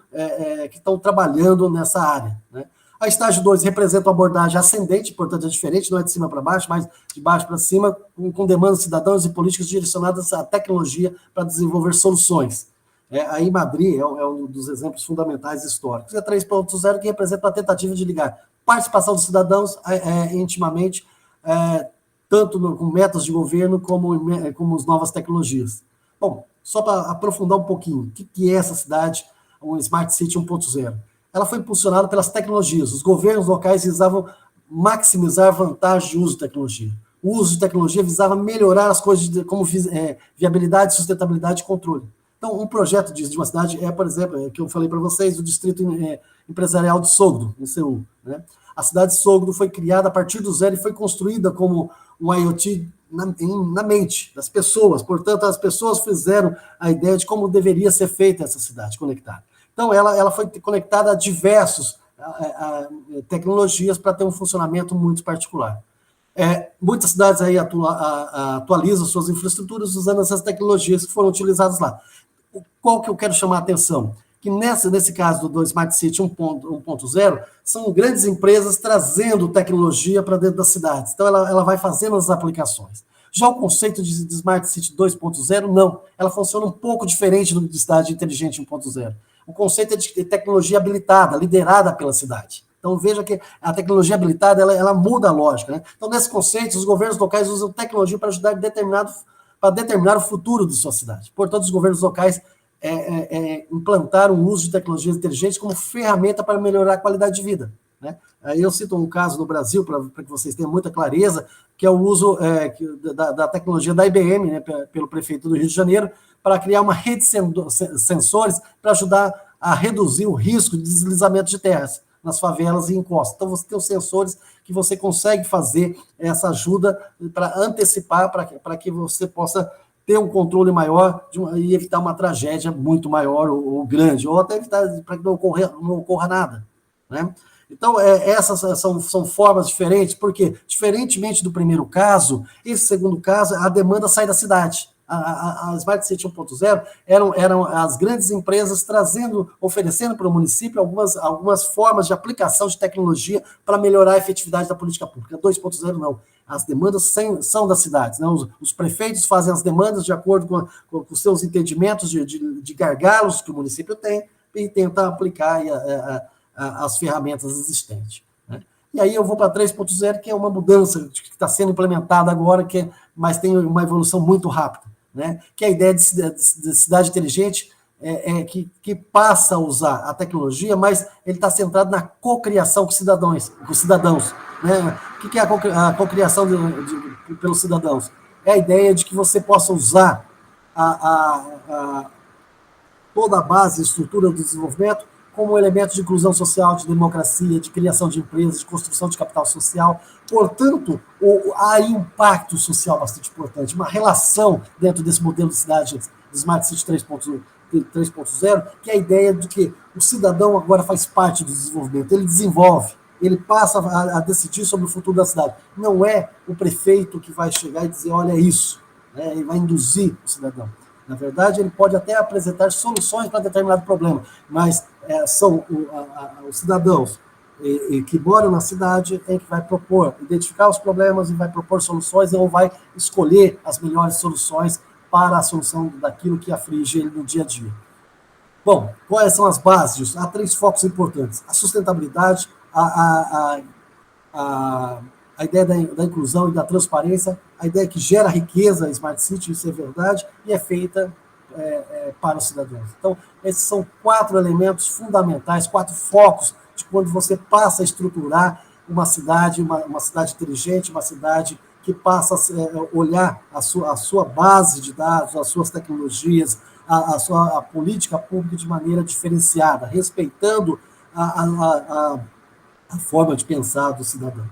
que estão trabalhando nessa área, né? A estágio 2 representa uma abordagem ascendente, portanto é diferente, não é de cima para baixo, mas de baixo para cima, com demandas cidadãos e políticas direcionadas à tecnologia para desenvolver soluções. Aí Madrid é um dos exemplos fundamentais históricos. E a 3.0, que representa a tentativa de ligar participação dos cidadãos intimamente, tanto com metas de governo como as novas tecnologias. Bom, só para aprofundar um pouquinho, o que é essa cidade, um Smart City 1.0? Ela foi impulsionada pelas tecnologias. Os governos locais visavam maximizar a vantagem de uso de tecnologia. O uso de tecnologia visava melhorar as coisas como viabilidade, sustentabilidade e controle. Então, um projeto de uma cidade por exemplo, que eu falei para vocês, o Distrito Empresarial de Sogdo, em Seul, né? A cidade de Sogdo foi criada a partir do zero e foi construída como um IoT na mente das pessoas. Portanto, as pessoas fizeram a ideia de como deveria ser feita essa cidade conectada. Então, ela foi conectada a diversas tecnologias para ter um funcionamento muito particular. Muitas cidades aí atualizam suas infraestruturas usando essas tecnologias que foram utilizadas lá. Qual que eu quero chamar a atenção? Que nesse caso do Smart City 1.0, são grandes empresas trazendo tecnologia para dentro das cidades. Então, ela vai fazendo as aplicações. Já o conceito de Smart City 2.0, não. Ela funciona um pouco diferente do de cidade inteligente 1.0. O conceito é de tecnologia habilitada, liderada pela cidade. Então, veja que a tecnologia habilitada, ela muda a lógica, né? Então, nesse conceito, os governos locais usam tecnologia para ajudar para determinar o futuro de sua cidade. Portanto, os governos locais implantaram o uso de tecnologias inteligentes como ferramenta para melhorar a qualidade de vida, né? Aí eu cito um caso no Brasil, para que vocês tenham muita clareza, que é o uso da tecnologia da IBM, né, pelo prefeito do Rio de Janeiro, para criar uma rede de sensores para ajudar a reduzir o risco de deslizamento de terras nas favelas e encostas. Então, você tem os sensores que você consegue fazer essa ajuda para antecipar, para que você possa ter um controle maior e evitar uma tragédia muito maior ou grande, ou até evitar para que não ocorra nada, né? Então, essas são formas diferentes, porque, diferentemente do primeiro caso, esse segundo caso, a demanda sai da cidade. A Smart City 1.0 eram as grandes empresas oferecendo para o município algumas formas de aplicação de tecnologia para melhorar a efetividade da política pública. 2.0 não. As demandas são das cidades, né? Os prefeitos fazem as demandas de acordo com os seus entendimentos de gargalos que o município tem e tenta aplicar as ferramentas existentes, né? E aí eu vou para 3.0, que é uma mudança que está sendo implementada agora, mas tem uma evolução muito rápida, né? Que é a ideia de cidade inteligente, que passa a usar a tecnologia, mas ele está centrado na cocriação com os cidadãos, né? O que é a cocriação pelos cidadãos? É a ideia de que você possa usar toda a base e estrutura do desenvolvimento como elemento de inclusão social, de democracia, de criação de empresas, de construção de capital social. Portanto, há aí um impacto social bastante importante, uma relação dentro desse modelo de cidade de Smart City 3.0, que é a ideia de que o cidadão agora faz parte do desenvolvimento, ele desenvolve, ele passa a decidir sobre o futuro da cidade. Não é o prefeito que vai chegar e dizer, olha isso, né? Ele vai induzir o cidadão. Na verdade, ele pode até apresentar soluções para determinado problema, mas são os cidadãos que moram na cidade é que vai propor, identificar os problemas e vai propor soluções, ou vai escolher as melhores soluções para a solução daquilo que aflige ele no dia a dia. Bom, quais são as bases? Há 3 focos importantes: a sustentabilidade, a ideia da inclusão e da transparência, a ideia que gera riqueza, a Smart City, isso é verdade, e é feita para os cidadãos. Então, esses são 4 elementos fundamentais, 4 focos de quando você passa a estruturar uma cidade inteligente, uma cidade que passa a olhar a sua base de dados, as suas tecnologias, a política pública de maneira diferenciada, respeitando a forma de pensar do cidadão.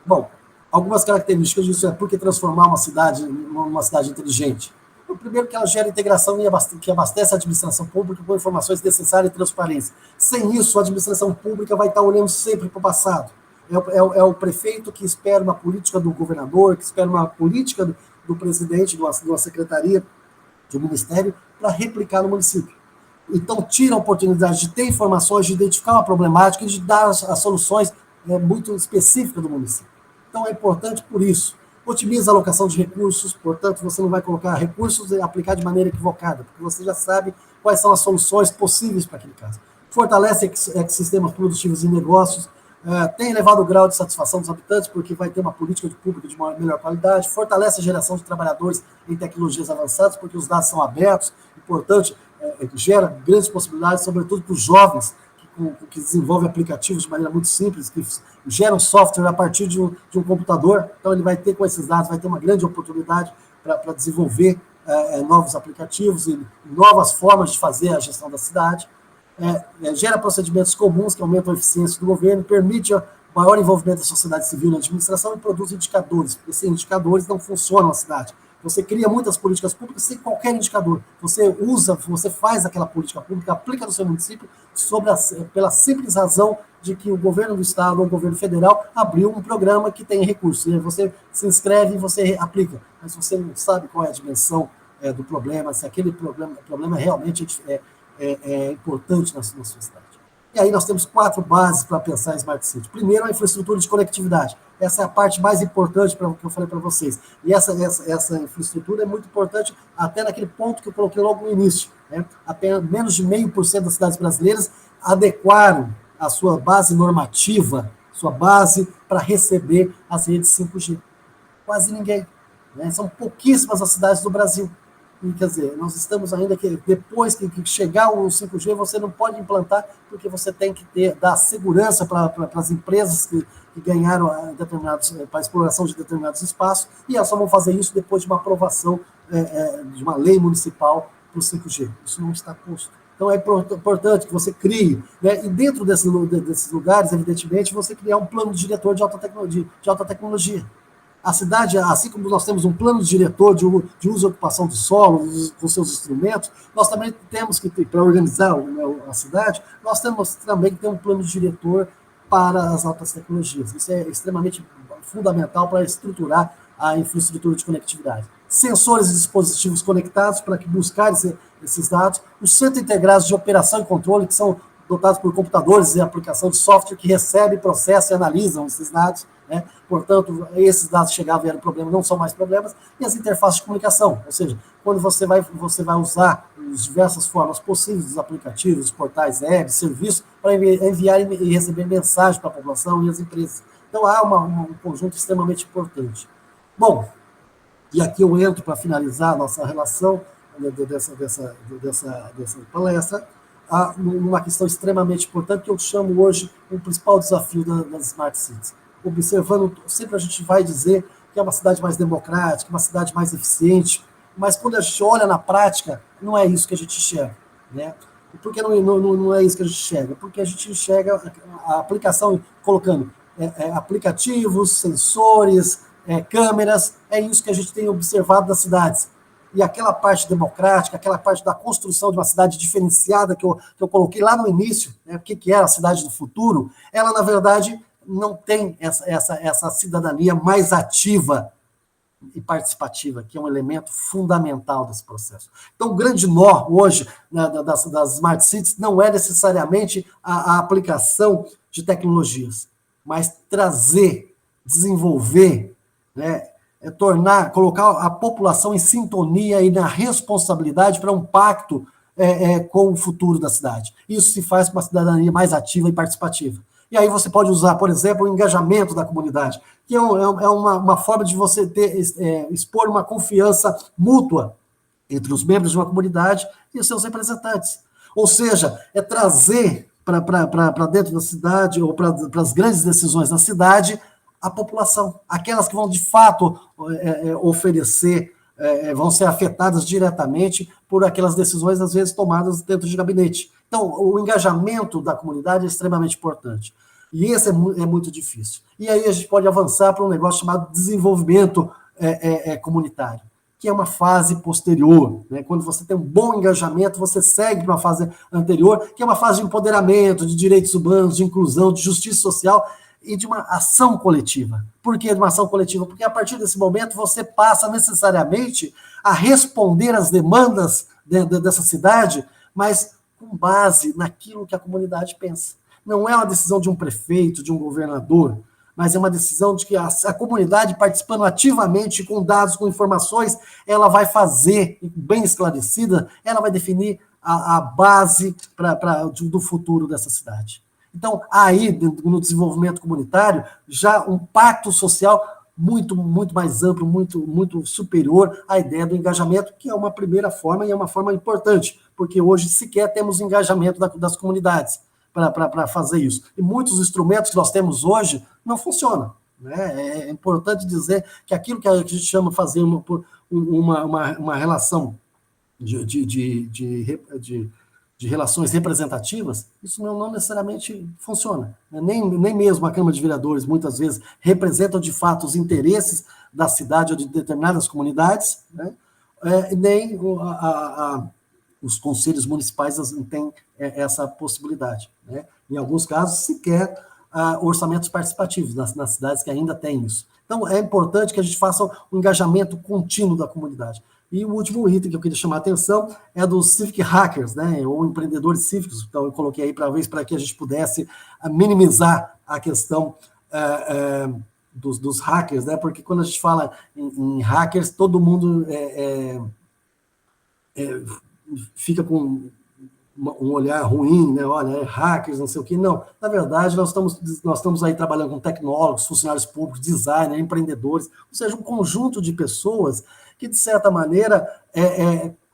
Bom, algumas características disso por que transformar uma cidade numa cidade inteligente? O primeiro, que ela gera integração que abastece a administração pública com informações necessárias e transparência. Sem isso, a administração pública vai estar olhando sempre para o passado. É o prefeito que espera uma política do governador, que espera uma política do presidente, de uma secretaria, de um ministério, para replicar no município. Então, tira a oportunidade de ter informações, de identificar uma problemática e de dar as soluções muito específicas do município. Então, é importante por isso. Otimiza a alocação de recursos, portanto, você não vai colocar recursos e aplicar de maneira equivocada, porque você já sabe quais são as soluções possíveis para aquele caso. Fortalece ecossistemas produtivos e negócios, tem elevado o grau de satisfação dos habitantes, porque vai ter uma política pública de melhor qualidade, fortalece a geração de trabalhadores em tecnologias avançadas, porque os dados são abertos, e, portanto, gera grandes possibilidades, sobretudo para os jovens, que desenvolvem aplicativos de maneira muito simples, que geram software a partir de um computador. Então, ele vai ter, com esses dados, vai ter uma grande oportunidade para desenvolver novos aplicativos e novas formas de fazer a gestão da cidade. Gera procedimentos comuns que aumentam a eficiência do governo, permite o maior envolvimento da sociedade civil na administração e produz indicadores, porque sem indicadores não funciona a cidade. Você cria muitas políticas públicas sem qualquer indicador. Você faz aquela política pública, aplica no seu município, pela simples razão de que o governo do estado ou o governo federal abriu um programa que tem recursos. E você se inscreve e você aplica. Mas você não sabe qual é a dimensão do problema, se aquele problema realmente é importante na sua cidade. E aí nós temos 4 bases para pensar em Smart City. Primeiro, a infraestrutura de conectividade. Essa é a parte mais importante que eu falei para vocês. E essa infraestrutura é muito importante até naquele ponto que eu coloquei logo no início. Até menos de 0,5% das cidades brasileiras adequaram a sua base normativa, sua base para receber as redes 5G. Quase ninguém. São pouquíssimas as cidades do Brasil. E, quer dizer, nós estamos ainda que depois que chegar o 5G, você não pode implantar, porque você tem que dar segurança para as empresas que ganharam para a exploração de determinados espaços, e elas só vão fazer isso depois de uma aprovação de uma lei municipal para o 5G. Isso não está posto. Então, é importante que você crie, e dentro desses lugares, evidentemente, você criar um plano diretor de alta tecnologia. A cidade, assim como nós temos um plano diretor de uso e ocupação do solo, com seus instrumentos, nós também temos que, para organizar a cidade, nós temos também que ter um plano diretor para as altas tecnologias. Isso é extremamente fundamental para estruturar a infraestrutura de conectividade. Sensores e dispositivos conectados para buscar esses dados, os centros integrados de operação e controle, que são dotados por computadores e aplicação de software que recebem, processam e analisam esses dados. Portanto, esses dados chegavam e eram problemas, não são mais problemas, e as interfaces de comunicação, ou seja, quando você vai usar as diversas formas possíveis dos aplicativos, dos portais web, serviços, para enviar e receber mensagens para a população e as empresas. Então, há um conjunto extremamente importante. Bom, e aqui eu entro para finalizar a nossa relação dessa palestra, numa questão extremamente importante, que eu chamo hoje o principal desafio das Smart Cities. Observando, sempre a gente vai dizer que é uma cidade mais democrática, uma cidade mais eficiente, mas quando a gente olha na prática, não é isso que a gente enxerga. E por que não é isso que a gente enxerga? Porque a gente enxerga a aplicação colocando aplicativos, sensores, câmeras, é isso que a gente tem observado das cidades. E aquela parte democrática, aquela parte da construção de uma cidade diferenciada que eu coloquei lá no início, o que é a cidade do futuro, ela, na verdade, não tem essa cidadania mais ativa e participativa, que é um elemento fundamental desse processo. Então, o grande nó hoje das Smart Cities não é necessariamente a aplicação de tecnologias, mas trazer, desenvolver, né, colocar a população em sintonia e na responsabilidade para um pacto com o futuro da cidade. Isso se faz com uma cidadania mais ativa e participativa. E aí você pode usar, por exemplo, o engajamento da comunidade, que é uma forma de você expor uma confiança mútua entre os membros de uma comunidade e os seus representantes. Ou seja, é trazer para dentro da cidade, ou para as grandes decisões da cidade, a população, aquelas que vão de fato oferecer, vão ser afetadas diretamente por aquelas decisões, às vezes, tomadas dentro de gabinete. Então, o engajamento da comunidade é extremamente importante. E esse é muito difícil. E aí a gente pode avançar para um negócio chamado desenvolvimento comunitário, que é uma fase posterior, né? Quando você tem um bom engajamento, você segue para uma fase anterior, que é uma fase de empoderamento, de direitos humanos, de inclusão, de justiça social e de uma ação coletiva. Por que de uma ação coletiva? Porque a partir desse momento você passa necessariamente a responder às demandas dessa cidade, mas com base naquilo que a comunidade pensa. Não é uma decisão de um prefeito, de um governador, mas é uma decisão de que a comunidade, participando ativamente, com dados, com informações, ela vai fazer, bem esclarecida, ela vai definir a base do futuro dessa cidade. Então, aí, no desenvolvimento comunitário, já um pacto social muito, muito mais amplo, muito, muito superior à ideia do engajamento, que é uma primeira forma e é uma forma importante, porque hoje sequer temos engajamento das comunidades para fazer isso. E muitos instrumentos que nós temos hoje não funcionam. Né? É importante dizer que aquilo que a gente chama de fazer uma relação de relações representativas, isso não necessariamente funciona. Nem mesmo a Câmara de Vereadores, muitas vezes, representam de fato os interesses da cidade ou de determinadas comunidades, né? Nem os conselhos municipais não têm essa possibilidade. Né? Em alguns casos, sequer orçamentos participativos, nas cidades que ainda têm isso. Então, é importante que a gente faça um engajamento contínuo da comunidade. E o último item que eu queria chamar a atenção é dos civic hackers, né, ou empreendedores cívicos. Então, eu coloquei aí para que a gente pudesse minimizar a questão dos hackers, né, porque quando a gente fala em hackers, todo mundo fica com um olhar ruim, né? Olha, hackers, não sei o quê. Não, na verdade, nós estamos aí trabalhando com tecnólogos, funcionários públicos, designers, empreendedores, ou seja, um conjunto de pessoas que, de certa maneira,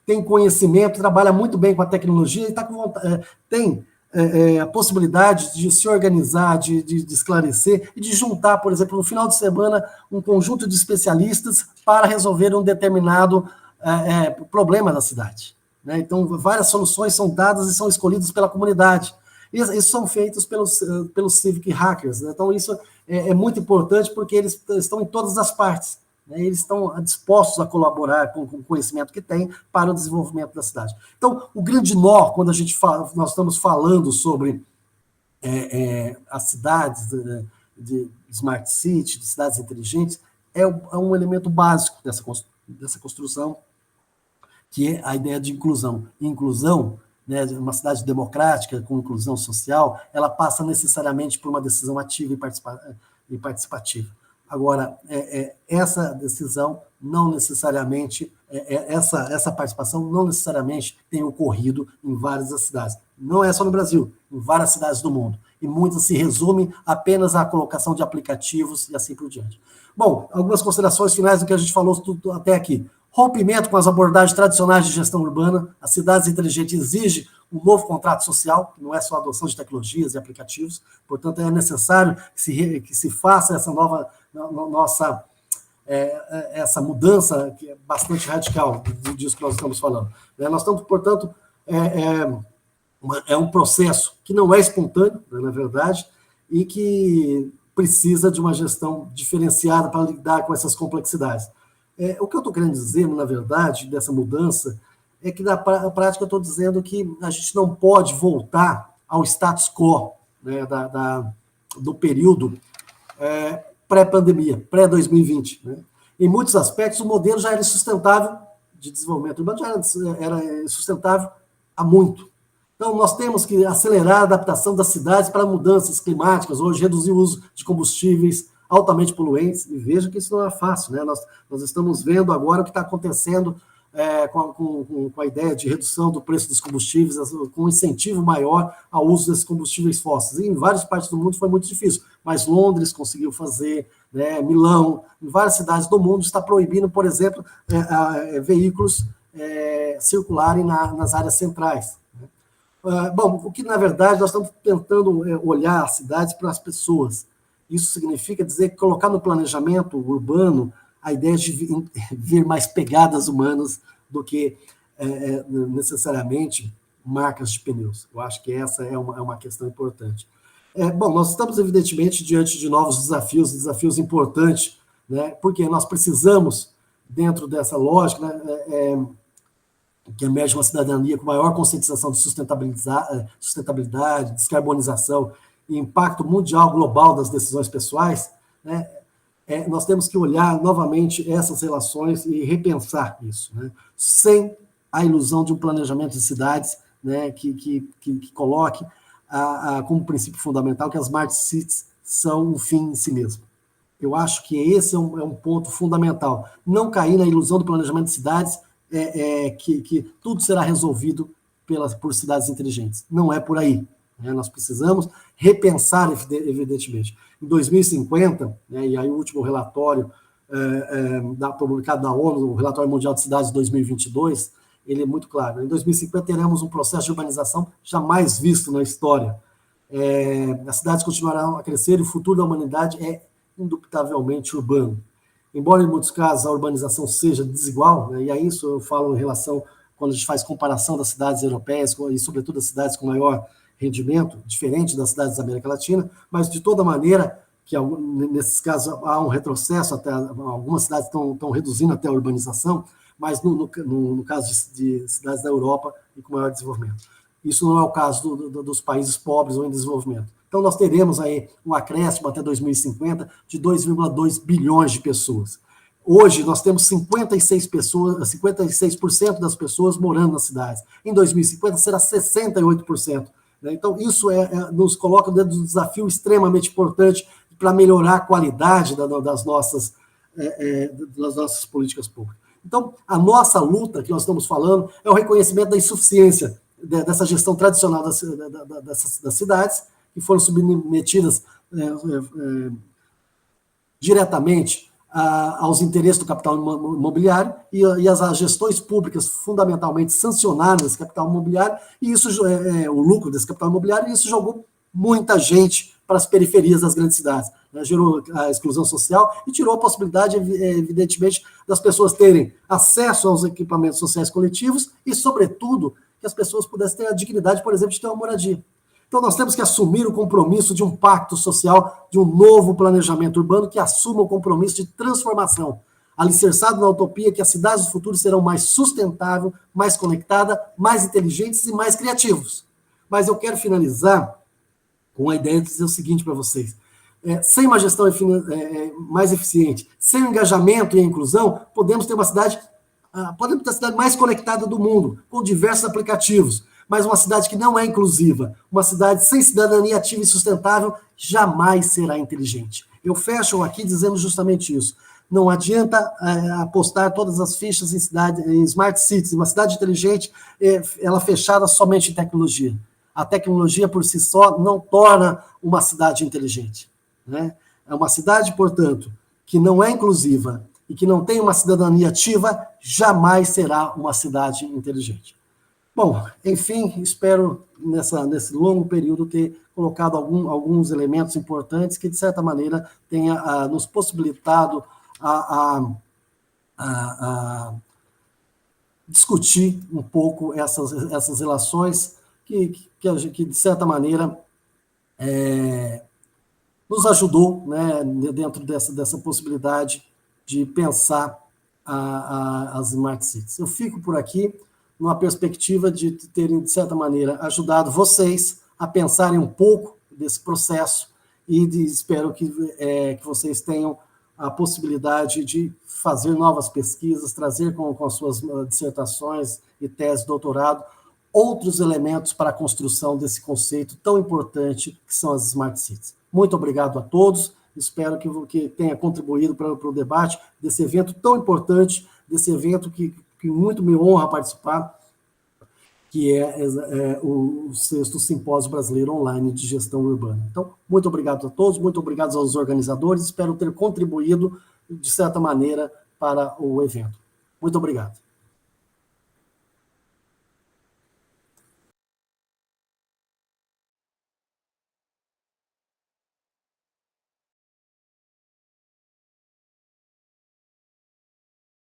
tem conhecimento, trabalha muito bem com a tecnologia e tem a possibilidade de se organizar, de esclarecer e de juntar, por exemplo, no final de semana, um conjunto de especialistas para resolver um determinado problema da cidade. Né? Então, várias soluções são dadas e são escolhidas pela comunidade. Isso são feitos pelos civic hackers. Né? Então, isso é muito importante porque eles estão em todas as partes. Né? Eles estão dispostos a colaborar com o conhecimento que têm para o desenvolvimento da cidade. Então, o grande nó, quando nós estamos falando sobre as cidades de Smart City, de cidades inteligentes, é um elemento básico dessa construção, que é a ideia de inclusão. Inclusão, né, uma cidade democrática, com inclusão social, ela passa necessariamente por uma decisão ativa e participativa. Agora, essa decisão não necessariamente, essa participação não necessariamente tem ocorrido em várias das cidades. Não é só no Brasil, em várias cidades do mundo. E muitas se resumem apenas à colocação de aplicativos e assim por diante. Bom, algumas considerações finais do que a gente falou até aqui. Rompimento com as abordagens tradicionais de gestão urbana. As cidades inteligentes exigem um novo contrato social, que não é só a adoção de tecnologias e aplicativos. Portanto, é necessário que se faça essa mudança que é bastante radical disso que nós estamos falando. Nós estamos, portanto, um processo que não é espontâneo, na verdade, e que precisa de uma gestão diferenciada para lidar com essas complexidades. O que eu estou querendo dizer, na verdade, dessa mudança, é que na prática eu estou dizendo que a gente não pode voltar ao status quo, né, do período pré-pandemia, pré-2020. Né? Em muitos aspectos, o modelo já era sustentável de desenvolvimento urbano, já era sustentável há muito. Então, nós temos que acelerar a adaptação das cidades para mudanças climáticas, hoje reduzir o uso de combustíveis altamente poluentes, e veja que isso não é fácil, né? Nós estamos vendo agora o que está acontecendo com a ideia de redução do preço dos combustíveis, com um incentivo maior ao uso desses combustíveis fósseis. E em várias partes do mundo foi muito difícil, mas Londres conseguiu fazer, né? Milão, em várias cidades do mundo está proibindo, por exemplo, veículos circularem nas áreas centrais. Bom, o que, na verdade, nós estamos tentando olhar as cidades para as pessoas. Isso significa dizer que colocar no planejamento urbano a ideia de vir mais pegadas humanas do que necessariamente marcas de pneus. Eu acho que essa é uma questão importante. Bom, nós estamos, evidentemente, diante de novos desafios importantes, né, porque nós precisamos, dentro dessa lógica, né, que emerge uma cidadania com maior conscientização de sustentabilidade, descarbonização e impacto mundial global das decisões pessoais, né, nós temos que olhar novamente essas relações e repensar isso, né, sem a ilusão de um planejamento de cidades, né, que coloque como princípio fundamental que as smart cities são um fim em si mesmo. Eu acho que esse é um ponto fundamental. Não cair na ilusão do planejamento de cidades que tudo será resolvido por cidades inteligentes. Não é por aí. Né? Nós precisamos repensar, evidentemente. Em 2050, né, e aí o último relatório publicado da ONU, o Relatório Mundial de Cidades de 2022, ele é muito claro. Em 2050 teremos um processo de urbanização jamais visto na história. As cidades continuarão a crescer e o futuro da humanidade é indubitavelmente urbano. Embora em muitos casos a urbanização seja desigual, né, e a isso eu falo em relação, quando a gente faz comparação das cidades europeias e sobretudo das cidades com maior rendimento, diferente das cidades da América Latina, mas de toda maneira, que nesses casos há um retrocesso, até algumas cidades estão reduzindo até a urbanização, mas no caso de cidades da Europa e com maior desenvolvimento. Isso não é o caso dos países pobres ou em desenvolvimento. Então, nós teremos aí um acréscimo até 2050 de 2,2 bilhões de pessoas. Hoje, nós temos 56% das pessoas morando nas cidades. Em 2050, será 68%. Né? Então, isso nos coloca dentro de um desafio extremamente importante para melhorar a qualidade das nossas políticas públicas. Então, a nossa luta que nós estamos falando é o reconhecimento da insuficiência dessa gestão tradicional das cidades, que foram submetidas diretamente aos interesses do capital imobiliário e as gestões públicas fundamentalmente sancionaram esse capital imobiliário e isso o lucro desse capital imobiliário, e isso jogou muita gente para as periferias das grandes cidades, né? Gerou a exclusão social e tirou a possibilidade, evidentemente, das pessoas terem acesso aos equipamentos sociais coletivos e, sobretudo, que as pessoas pudessem ter a dignidade, por exemplo, de ter uma moradia. Então, nós temos que assumir o compromisso de um pacto social, de um novo planejamento urbano que assuma o compromisso de transformação, alicerçado na utopia que as cidades do futuro serão mais sustentáveis, mais conectadas, mais inteligentes e mais criativos. Mas eu quero finalizar com a ideia de dizer o seguinte para vocês. Sem uma gestão mais eficiente, sem o engajamento e a inclusão, podemos ter a cidade mais conectada do mundo, com diversos aplicativos, mas uma cidade que não é inclusiva, uma cidade sem cidadania ativa e sustentável, jamais será inteligente. Eu fecho aqui dizendo justamente isso. Não adianta apostar todas as fichas em smart cities, uma cidade inteligente, ela fechada somente em tecnologia. A tecnologia por si só não torna uma cidade inteligente. Né? É uma cidade, portanto, que não é inclusiva e que não tem uma cidadania ativa, jamais será uma cidade inteligente. Bom, enfim, espero nesse longo período ter colocado alguns elementos importantes que, de certa maneira, tenha nos possibilitado a discutir um pouco essas relações que, de certa maneira, nos ajudou, né, dentro dessa possibilidade de pensar as smart cities. Eu fico por aqui numa perspectiva de terem, de certa maneira, ajudado vocês a pensarem um pouco desse processo e espero que vocês tenham a possibilidade de fazer novas pesquisas, trazer com as suas dissertações e teses de doutorado outros elementos para a construção desse conceito tão importante que são as Smart Cities. Muito obrigado a todos, espero que tenha contribuído para o debate desse evento tão importante, desse evento que muito me honra participar, que é o 6º Simpósio Brasileiro Online de Gestão Urbana. Então, muito obrigado a todos, muito obrigado aos organizadores, espero ter contribuído, de certa maneira, para o evento. Muito obrigado.